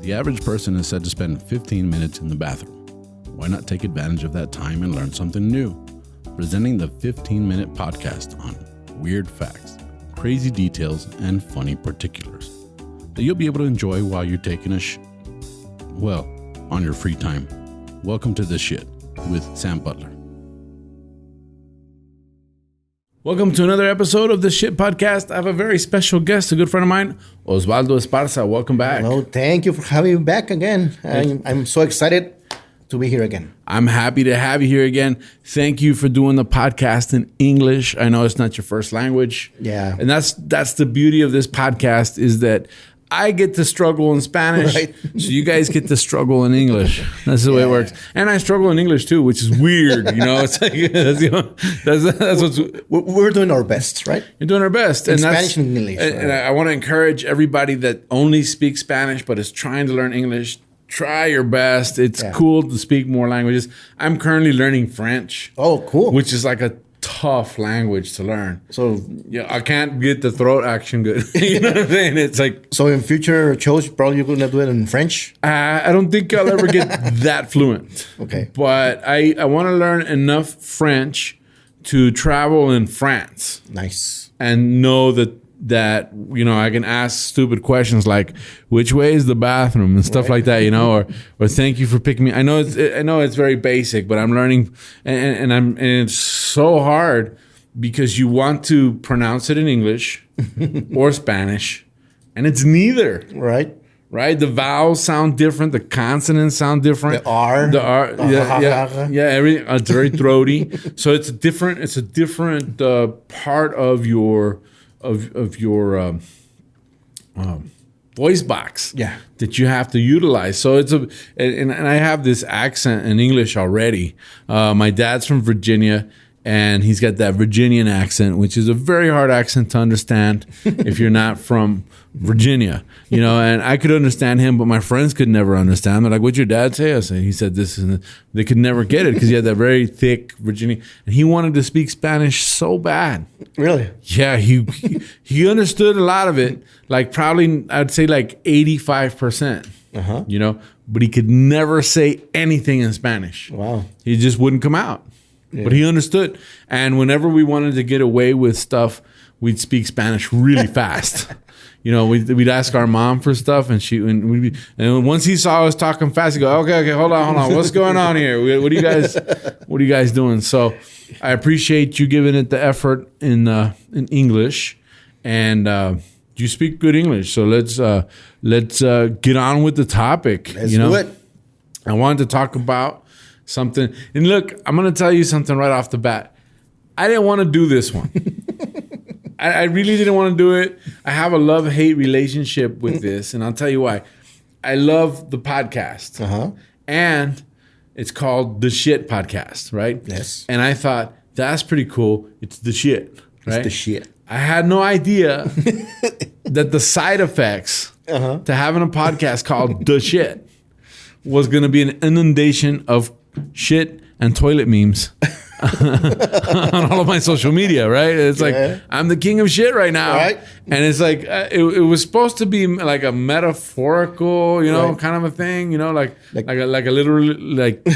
The average person is said to spend 15 minutes in the bathroom. Why not take advantage of that time and learn something new? Presenting the 15-minute podcast on weird facts, crazy details, and funny particulars that you'll be able to enjoy while you're taking a on your free time. Welcome to The Shit with Sam Butler. Welcome to another episode of The Shit Podcast. I have a very special guest, a good friend of mine, Osvaldo Esparza. Welcome back. Hello, thank you for having me back again. I'm so excited to be here again. I'm happy to have you here again. Thank you for doing the podcast in English. I know it's not your first language. Yeah. And that's the beauty of this podcast is that I get to struggle in Spanish, right. So you guys get to struggle in English. That's the way it works. And I struggle in English too, which is weird. You know, it's like that's what's. We're doing our best, right? You're doing our best. In and Spanish and English. And I want to encourage everybody that only speaks Spanish but is trying to learn English. Try your best. It's cool to speak more languages. I'm currently learning French. Oh, cool. Which is like a tough language to learn. So yeah, I can't get the throat action good. You know what I'm saying? It's like so in future shows, probably you're gonna do it in French. I don't think I'll ever get that fluent. Okay, but I want to learn enough French to travel in France. Nice. And know that you know I can ask stupid questions like which way is the bathroom and stuff like that, you know, or thank you for picking me. I know it's very basic, but I'm learning and it's so hard because you want to pronounce it in English or Spanish and it's neither. Right? The vowels sound different. The consonants sound different. The R. Everything. It's very throaty. So it's a different part of your voice box. Yeah. That you have to utilize. So it's and I have this accent in English already. My dad's from Virginia. And he's got that Virginian accent, which is a very hard accent to understand if you're not from Virginia, you know. And I could understand him, but my friends could never understand. They're like, "What'd your dad say?" I said, "He said this," and they could never get it because he had that very thick Virginian, and he wanted to speak Spanish so bad. Really? Yeah, he understood a lot of it, like probably I'd say like 85%. You know, but he could never say anything in Spanish. Wow, he just wouldn't come out. Yeah. But he understood. And whenever we wanted to get away with stuff, we'd speak Spanish really fast. You know, we'd ask our mom for stuff, and and once he saw us talking fast, he'd go, okay, hold on, what's going on here? What are you guys doing? So I appreciate you giving it the effort in English, and you speak good English. So let's get on with the topic. Let's do it. I wanted to talk about something. And look, I'm going to tell you something right off the bat. I didn't want to do this one. I really didn't want to do it. I have a love-hate relationship with this, and I'll tell you why. I love the podcast. And it's called The Shit Podcast, right? Yes. And I thought, that's pretty cool. It's the shit, right? It's the shit. I had no idea that the side effects to having a podcast called The Shit was going to be an inundation of shit and toilet memes on all of my social media, right? It's like I'm the king of shit right now, right? And it's like it was supposed to be like a metaphorical, you know, kind of a thing, you know, like a literal like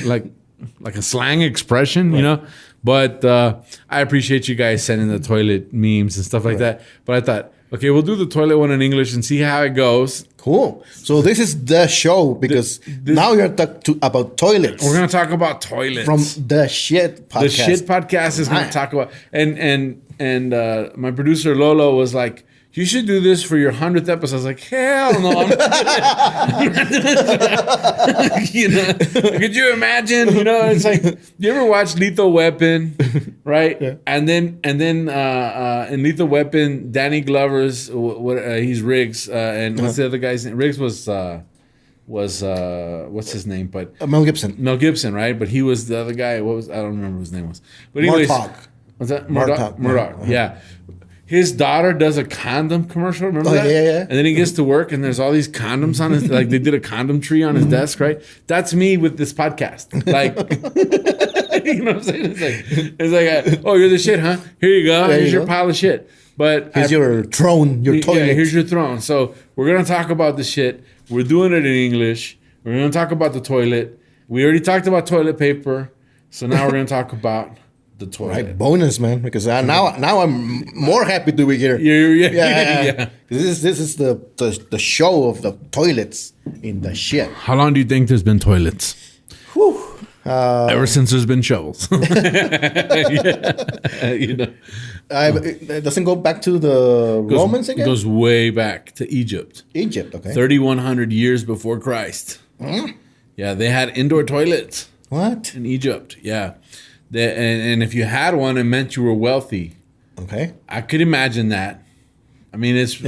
a slang expression, you know. But I appreciate you guys sending the toilet memes and stuff like that. But I thought, okay, we'll do the toilet one in English and see how it goes. Cool. So this is the show because now you're talking about toilets. We're going to talk about toilets. From The Shit Podcast. The Shit Podcast is going to talk about... And my producer, Lolo, was like, you should do this for your 100th episode. I was like, hell no. You know, could you imagine? You know, it's like, you ever watch Lethal Weapon, right? Yeah. And then in Lethal Weapon, Danny Glover's, he's Riggs, and what's the other guy's name? Riggs was what's his name? But Mel Gibson. Mel Gibson, right? But he was the other guy. I don't remember what his name was. But anyways, Murtaugh. Was that Murtaugh? Yeah. His daughter does a condom commercial. Remember that? Yeah. And then he gets to work and there's all these condoms on his, like they did a condom tree on his desk, right? That's me with this podcast. Like, you know what I'm saying? It's like, oh, you're the shit, huh? Here you go. Here's your pile of shit. But here's your throne, your toilet. Yeah, here's your throne. So we're going to talk about the shit. We're doing it in English. We're going to talk about the toilet. We already talked about toilet paper. So now we're going to talk about the toilet. Right, bonus, man. Because now I'm more happy to be here. Yeah. This is the show of the toilets in the shit. How long do you think there's been toilets? Whew. Ever since there's been shovels. It doesn't go back to the Romans again? It goes way back to Egypt. Egypt, okay. 3,100 years before Christ. Yeah, they had indoor toilets. What? In Egypt, yeah. And if you had one, it meant you were wealthy. Okay. I could imagine that. I mean, it's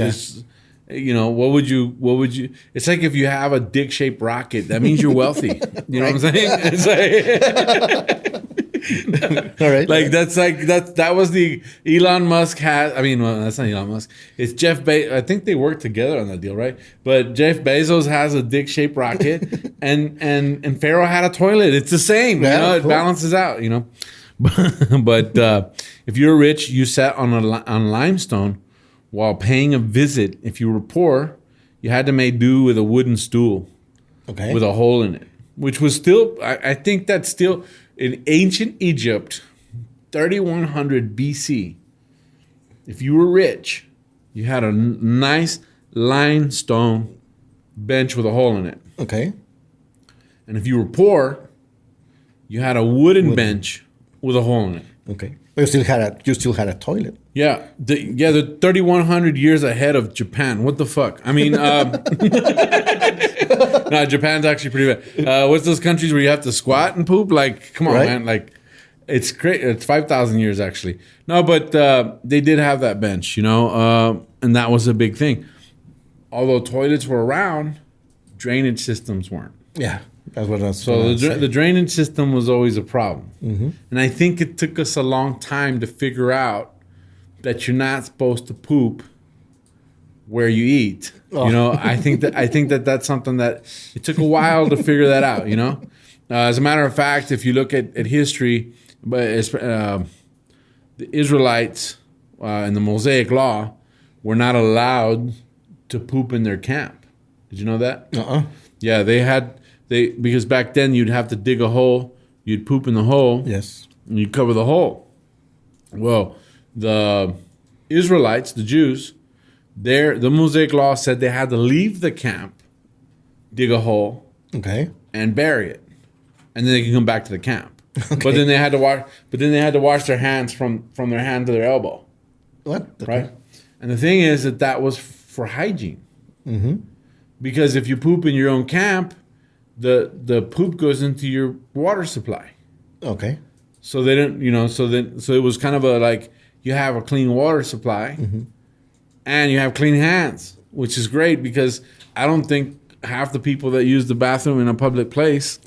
what would you? It's like if you have a dick-shaped rocket, that means you're wealthy. You know what I'm saying? It's All right. That was the Elon Musk had. I mean, well, that's not Elon Musk. It's Jeff Bezos. I think they worked together on that deal, right? But Jeff Bezos has a dick-shaped rocket, and Pharaoh had a toilet. It's the same. Yeah, it balances out. But if you're rich, you sat on limestone while paying a visit. If you were poor, you had to make do with a wooden stool, okay, with a hole in it, which was still. I think that's still. In ancient Egypt, 3,100 BC, if you were rich, you had a nice limestone bench with a hole in it. Okay. And if you were poor, you had a wooden bench with a hole in it. Okay. But you still had a toilet. Yeah. The 3,100 years ahead of Japan. What the fuck? I mean, no, Japan's actually pretty bad. What's those countries where you have to squat and poop? Like, come on, man. Like, it's great. It's 5,000 years, actually. No, but they did have that bench, and that was a big thing. Although toilets were around, drainage systems weren't. Yeah, that's what I was So the drainage system was always a problem. Mm-hmm. And I think it took us a long time to figure out that you're not supposed to poop where you eat. I think that that's something that it took a while to figure that out. As a matter of fact, if you look at history, the Israelites in the Mosaic Law were not allowed to poop in their camp. Did you know that? Yeah, because back then you'd have to dig a hole, you'd poop in the hole, yes, and you'd cover the hole. Well, the Israelites, the Jews, the Mosaic Law said they had to leave the camp, dig a hole, okay, and bury it, and then they could come back to the camp. Okay. But then they had to wash their hands from their hand to their elbow. What? Okay. Right? And the thing is that was for hygiene. Mm-hmm. Because if you poop in your own camp, the poop goes into your water supply. Okay. So they didn't, so it was kind of you have a clean water supply, mm-hmm, and you have clean hands, which is great because I don't think half the people that use the bathroom in a public place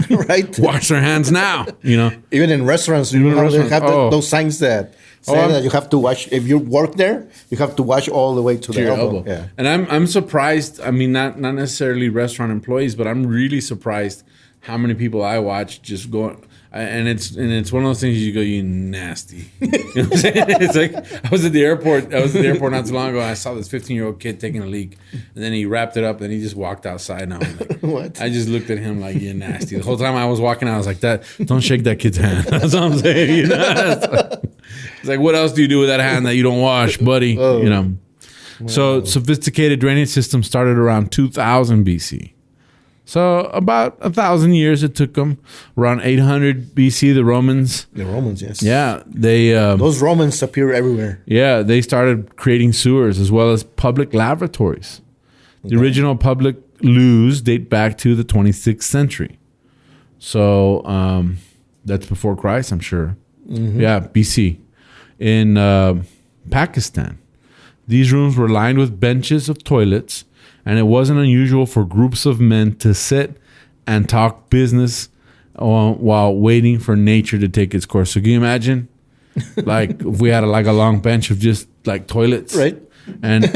wash their hands now. Even in restaurants, they have those signs that say that you have to wash. If you work there, you have to wash all the way to the elbow. Yeah. And I'm surprised. I mean, not necessarily restaurant employees, but I'm really surprised how many people I watch just going. And it's one of those things you go, you nasty. You know what I'm saying? It's like I was at the airport not too long ago, and I saw this 15-year-old kid taking a leak, and then he wrapped it up and he just walked outside. And I was like, what? I just looked at him like, you're nasty. The whole time I was walking out, I was like, don't shake that kid's hand. That's what I'm saying. It's like, what else do you do with that hand that you don't wash, buddy? Wow. So sophisticated drainage systems started around 2000 BC. So about 1,000 years it took them. Around 800 BC, the Romans. The Romans, yes. Yeah, they. Those Romans appear everywhere. Yeah, they started creating sewers as well as public lavatories. Okay. The original public loos date back to the 26th century. So that's before Christ, I'm sure. Mm-hmm. Yeah, BC. In Pakistan, these rooms were lined with benches of toilets. And it wasn't unusual for groups of men to sit and talk business while waiting for nature to take its course. So can you imagine, if we had a long bench of just toilets, right? And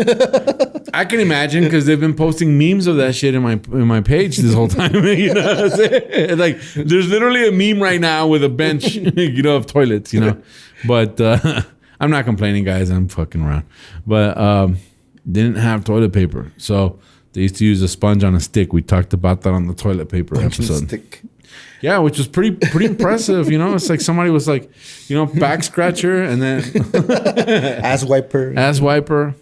I can imagine because they've been posting memes of that shit in my page this whole time. You know what I'm saying? There's literally a meme right now with a bench, of toilets. But I'm not complaining, guys. I'm fucking around, but. Didn't have toilet paper. So They used to use a sponge on a stick. We talked about that on the toilet paper episode. Stick. Yeah, which was pretty impressive. You know, it's like somebody was like, you know, back scratcher and then ass wiper. Ass wiper.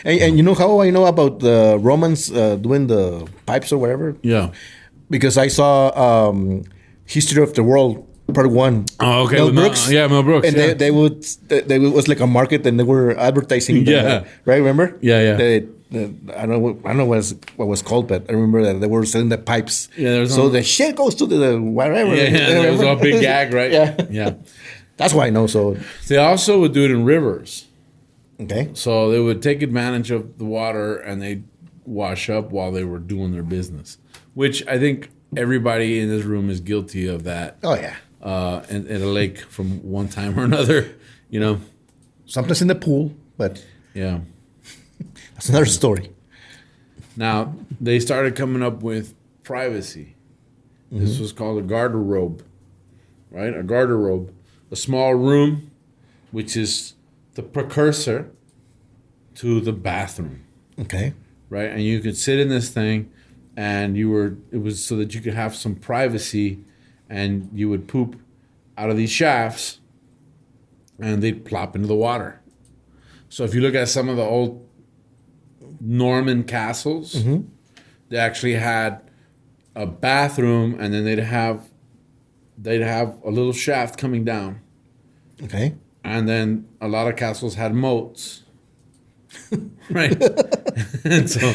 And you know how I know about the Romans doing the pipes or whatever? Yeah. Because I saw History of the World Part 1. Oh, okay. Mel Brooks. Mel Brooks. And they would it was like a market and they were advertising. Right, remember? Yeah. I don't know what was called, but I remember that they were selling the pipes. Yeah, so the shit goes to the whatever. Yeah, it was all big gag, right? Yeah. That's why I know. So they also would do it in rivers. Okay. So they would take advantage of the water and they'd wash up while they were doing their business, which I think everybody in this room is guilty of that. Oh, yeah. In a lake from one time or another, you know. Sometimes in the pool, but yeah. That's another story. Now, they started coming up with privacy. Mm-hmm. This was called a garderobe, right? A garderobe. A small room, which is the precursor to the bathroom. Okay. Right? And you could sit in this thing and it was so that you could have some privacy and you would poop out of these shafts and they'd plop into the water. So if you look at some of the old Norman castles, mm-hmm. they actually had a bathroom and then they'd have a little shaft coming down. Okay. And then a lot of castles had moats. Right? and so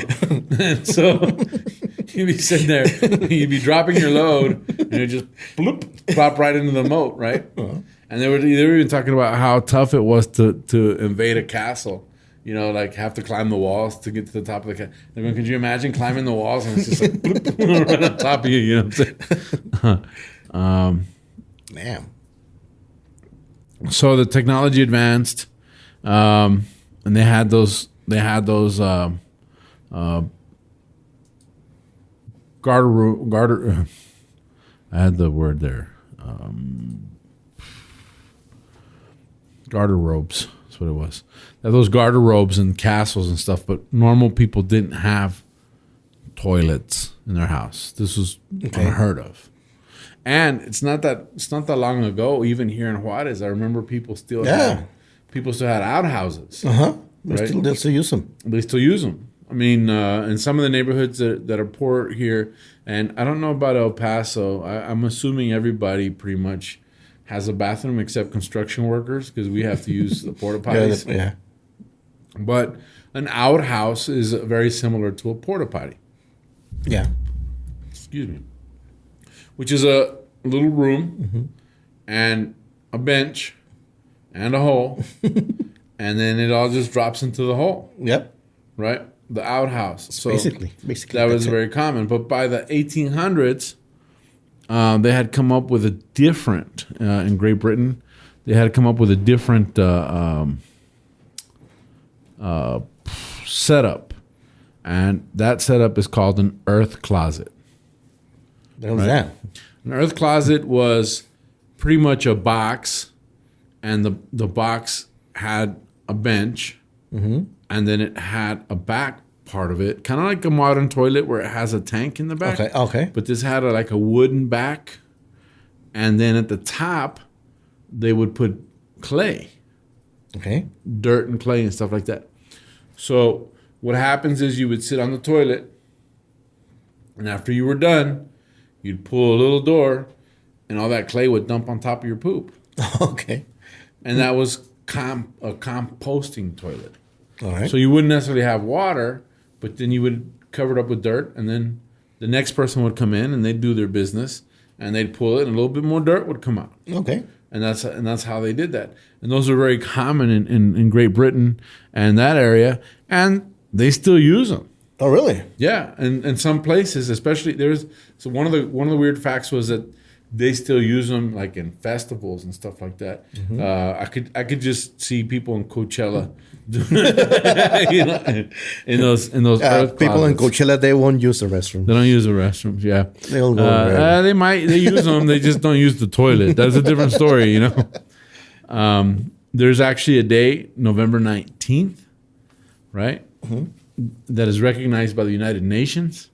you'd be sitting there, you'd be dropping your load, and you just bloop, plop right into the moat, right? Uh-huh. And they were even talking about how tough it was to invade a castle. You know, like have to climb the walls to get to the top of the castle. I mean, could you imagine climbing the walls and it's just like bloop, right on top of you? You know what I'm saying? Damn. So the technology advanced, and they had those garter. I had the word there. Garter robes. That's what it was. They had those garter robes and castles and stuff, but normal people didn't have toilets in their house. This was unheard of. And it's not that long ago, even here in Juarez, I remember people still had outhouses. Uh-huh. Right? They still use them. They still use them. I mean, in some of the neighborhoods that are poor here, and I don't know about El Paso, I'm assuming everybody pretty much has a bathroom except construction workers because we have to use the porta potties. Yeah. But an outhouse is very similar to a porta potty. Yeah. Excuse me. Which is a little room mm-hmm. and a bench and a hole, and then it all just drops into the hole. Yep. Right? The outhouse. So basically. That was very common. But by the 1800s, they had come up with a different, in Great Britain, they had come up with a different setup. And that setup is called an earth closet. What was that? An earth closet was pretty much a box, and the box had a bench, mm-hmm. and then it had a back part of it, kind of like a modern toilet where it has a tank in the back. Okay. But this had like a wooden back, and then at the top, they would put clay. Okay. Dirt and clay and stuff like that. So what happens is you would sit on the toilet, and after you were done, you'd pull a little door, and all that clay would dump on top of your poop. Okay. And that was a composting toilet. All right. So you wouldn't necessarily have water, but then you would cover it up with dirt, and then the next person would come in, and they'd do their business, and they'd pull it, and a little bit more dirt would come out. Okay. And that's how they did that. And those are very common in Great Britain and that area, and they still use them. Oh, really? Yeah, and some places, especially one of the weird facts was that they still use them like in festivals and stuff like that. Mm-hmm. I could just see people in Coachella, you know, in those people in Coachella, they won't use the restroom. They don't use the restrooms. Yeah, they'll go they use them. They just don't use the toilet. That's a different story, you know. There's actually a day, November 19th, right? Mm-hmm. that is recognized by the United Nations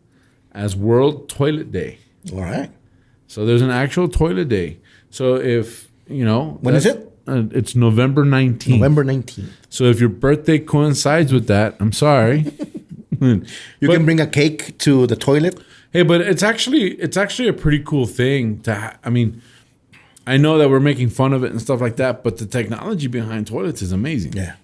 as World Toilet Day. All right. So there's an actual toilet day. So if, when is it? It's November 19th. November 19th. So if your birthday coincides with that, I'm sorry. You can bring a cake to the toilet. Hey, but it's actually a pretty cool thing to I know that we're making fun of it and stuff like that, but the technology behind toilets is amazing. Yeah.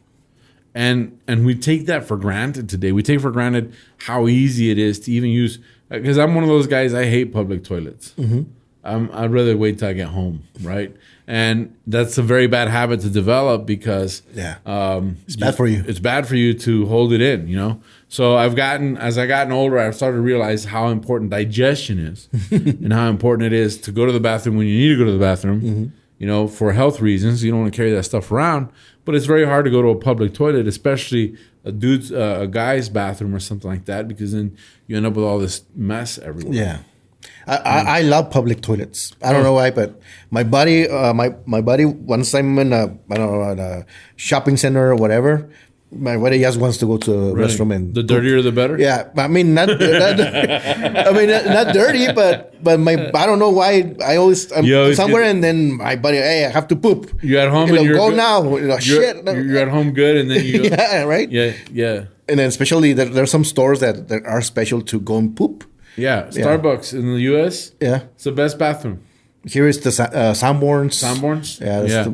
And we take that for granted today. We take for granted how easy it is to even use, because I'm one of those guys, I hate public toilets. Mm-hmm. I'd rather wait till I get home, right? And that's a very bad habit to develop because it's bad for you. It's bad for you to hold it in, So as I gotten older, I've started to realize how important digestion is and how important it is to go to the bathroom when you need to go to the bathroom, for health reasons. You don't want to carry that stuff around. But it's very hard to go to a public toilet, especially a guy's bathroom or something like that, because then you end up with all this mess everywhere. Yeah. I love public toilets. I don't know why, but my buddy, once I'm in a shopping center or whatever, my buddy just wants to go to the restroom and the dirtier the better. Yeah, I mean not dirty, but I don't know why I'm somewhere and then my buddy, hey, I have to poop. You're at home and you're go good. now. Shit, you're at home good, and then you yeah, right. Yeah. And then especially there's some stores that are special to go and poop. Yeah, Starbucks in the U.S. Yeah, it's the best bathroom. Here is the Sanborns. Sanborns? Yeah.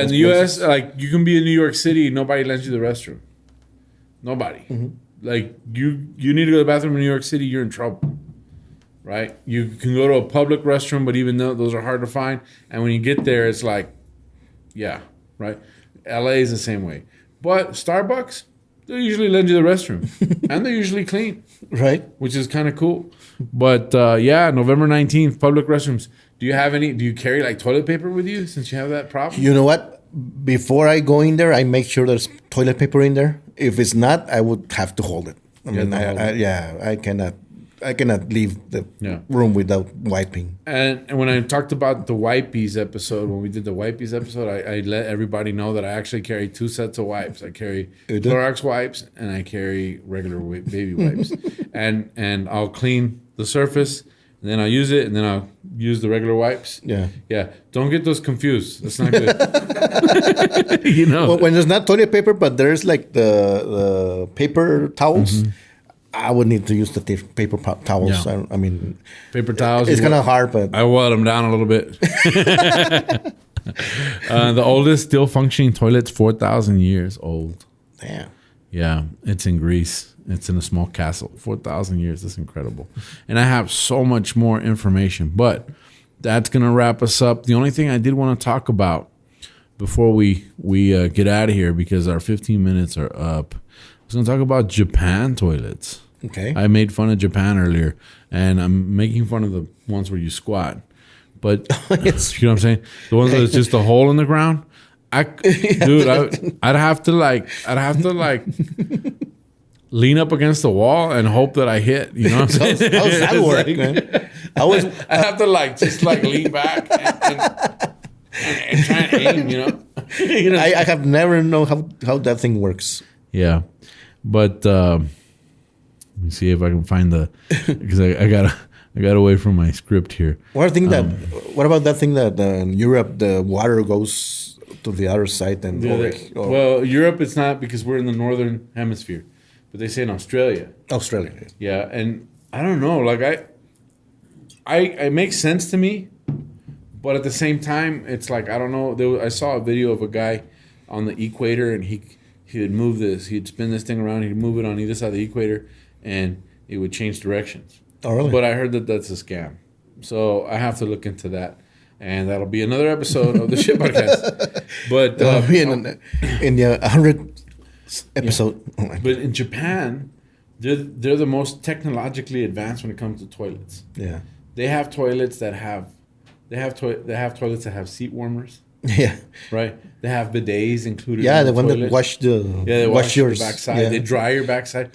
In the U.S., like, you can be in New York City, nobody lends you the restroom. Nobody. Mm-hmm. Like, you need to go to the bathroom in New York City, you're in trouble. Right? You can go to a public restroom, but even though those are hard to find, and when you get there, it's like, right? L.A. is the same way. But Starbucks, they usually lend you the restroom. And they're usually clean. Right. Which is kind of cool. But November 19th, public restrooms. Do you carry like toilet paper with you since you have that problem? You know what? Before I go in there, I make sure there's toilet paper in there. If it's not, I would have to hold it. I cannot leave the room without wiping. And when I talked about the Wipies episode, when we did the Wipies episode, I let everybody know that I actually carry 2 sets of wipes. I carry Clorox wipes and I carry regular baby wipes. and I'll clean the surface, and then I'll use it, and then I'll use the regular wipes. Yeah. Don't get those confused. That's not good. Well, when there's not toilet paper, but there's like the paper towels. Mm-hmm. I would need to use the paper towels. Yeah. I mean, paper towels. It's kind of hard, but I wet them down a little bit. The oldest still functioning toilet's 4,000 years old. Damn. Yeah, it's in Greece. It's in a small castle. 4,000 years. That's incredible. And I have so much more information, but that's going to wrap us up. The only thing I did want to talk about before we get out of here, because our 15 minutes are up, I was going to talk about Japan toilets. Okay. I made fun of Japan earlier, and I'm making fun of the ones where you squat. But yes. You know what I'm saying? The ones where it's just a hole in the ground. I'd have to lean up against the wall and hope that I hit. You know what I'm saying? How's that work, man? I have to just lean back and try and aim. I have never known how that thing works. Yeah, but let me see if I can find because I got away from my script here. What about that thing that in Europe the water goes to the other side and well, Europe it's not, because we're in the northern hemisphere, but they say in Australia. Yeah, and I don't know. Like it makes sense to me, but at the same time, it's like I don't know. I saw a video of a guy on the equator, and he would move this. He'd spin this thing around. He'd move it on either side of the equator, and it would change directions. Oh, really? But I heard that that's a scam. So I have to look into that. And that'll be another episode of the Shit Podcast. But that'll be in the 100th episode. Yeah. Oh, but in Japan, they're the most technologically advanced when it comes to toilets. Yeah. They have toilets that have toilets that have seat warmers. Yeah. Right? They have bidets included. Yeah, in the one toilet. that wash the they wash yours. The backside. Yeah. They dry your backside.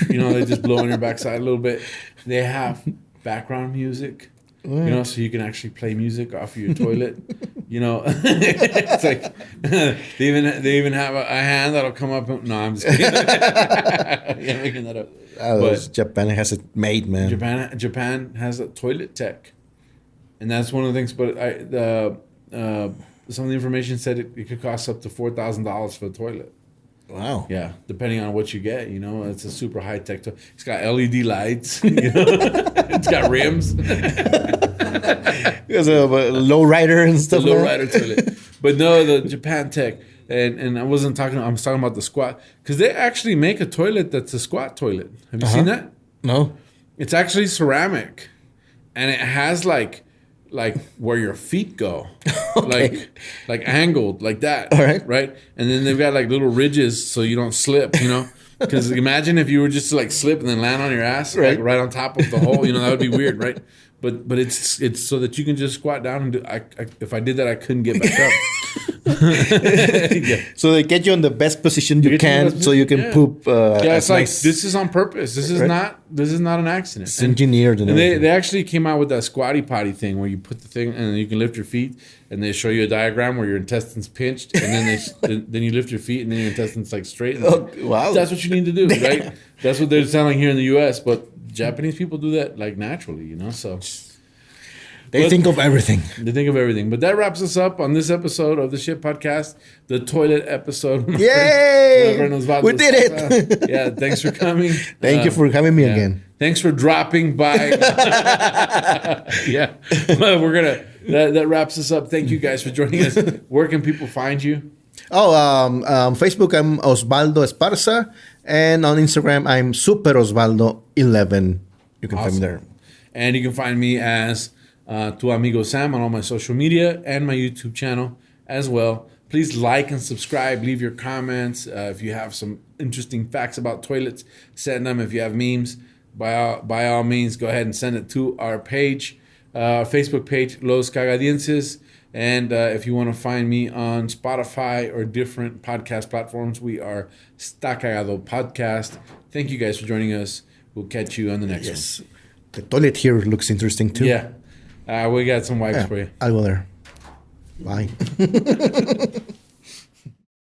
They just blow on your backside a little bit. They have background music. So you can actually play music off of your toilet. You know, it's like they even have a hand that'll come up. No, I'm just kidding. Yeah, making that up. But Japan has it made, man. Japan has a toilet tech, and that's one of the things. But some of the information said it could cost up to $4,000 for a toilet. Wow. Yeah, depending on what you get, you know, it's a super high tech toilet. It's got LED lights. You know? It's got rims. There's a low rider and stuff. Low rider toilet. But no, the Japan tech, and I was talking about the squat, because they actually make a toilet that's a squat toilet. Have you seen that? No. It's actually ceramic, and it has like where your feet go, Okay. like angled like that. All right. Right. And then they've got like little ridges so you don't slip, you know, because imagine if you were just to like slip and then land on your ass, Right. like right on top of the hole, you know, that would be weird. Right. But it's so that you can just squat down and do, if I did that, I couldn't get back up. Yeah. So they get you in the best position you can, so you can poop. Yeah, it's like this is on purpose. This is not an accident. It's engineered, and they actually came out with that squatty potty thing where you put the thing and you can lift your feet, and they show you a diagram where your intestines pinched, and then then you lift your feet and then your intestines like straight. Wow, that's what you need to do, right? That's what they're selling here in the U.S., but Japanese people do that like naturally, you know. So they think of everything. They think of everything. But that wraps us up on this episode of the Shit Podcast, the toilet episode. Yay! Osvaldo. We did it. Yeah, thanks for coming. Thank you for having me again. Thanks for dropping by. Yeah, well, we're gonna. That wraps us up. Thank you guys for joining us. Where can people find you? Facebook, I'm Osvaldo Esparza, and on Instagram, I'm Super Osvaldo 11. You can find me there. And you can find me as Tu Amigo Sam on all my social media and my YouTube channel as well. Please like and subscribe. Leave your comments. If you have some interesting facts about toilets, send them. If you have memes, by all means, go ahead and send it to our page, Facebook page, Los Cagadienses. And if you want to find me on Spotify or different podcast platforms, we are Sta Cagado Podcast. Thank you guys for joining us. We'll catch you on the next one. The toilet here looks interesting too. Yeah. We got some wipes for you. I'll go there. Bye.